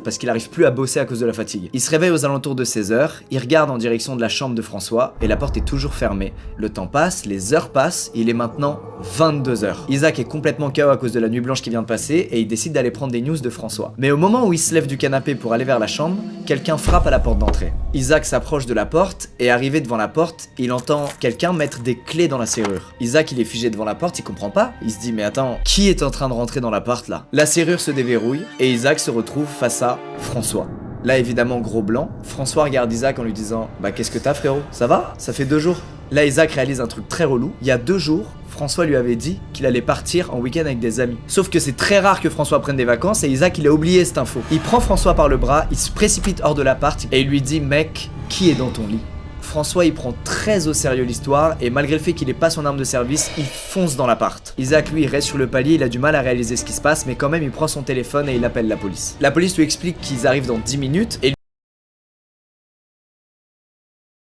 parce qu'il arrive plus à bosser à cause de la fatigue. Il se réveille aux alentours de 16h, il regarde en direction de la chambre de François et la porte est toujours fermée. Le temps passe, les heures passent, il est maintenant 22h. Isaac est complètement KO à cause de la nuit blanche qui vient de passer et il décide d'aller prendre des news de François. Mais au moment où il se lève du canapé pour aller vers la chambre, quelqu'un frappe à la porte d'entrée. Isaac s'approche de la porte et arrivé devant la porte, il entend quelqu'un mettre des clés dans la serrure. Isaac il est figé devant la porte, il comprend pas, il se dit mais attends, qui est en train de rentrer dans l'appart là? La serrure se déverrouille et Isaac se retrouve face à François. Là évidemment gros blanc, François regarde Isaac en lui disant bah qu'est-ce que t'as frérot? Ça va? Ça fait 2 jours. Là Isaac réalise un truc très relou, il y a 2 jours, François lui avait dit qu'il allait partir en week-end avec des amis. Sauf que c'est très rare que François prenne des vacances et Isaac il a oublié cette info. Il prend François par le bras, il se précipite hors de l'appart et il lui dit mec, qui est dans ton lit? François il prend très au sérieux l'histoire et malgré le fait qu'il ait pas son arme de service, il fonce dans l'appart. Isaac lui il reste sur le palier, il a du mal à réaliser ce qui se passe mais quand même il prend son téléphone et il appelle la police. La police lui explique qu'ils arrivent dans 10 minutes et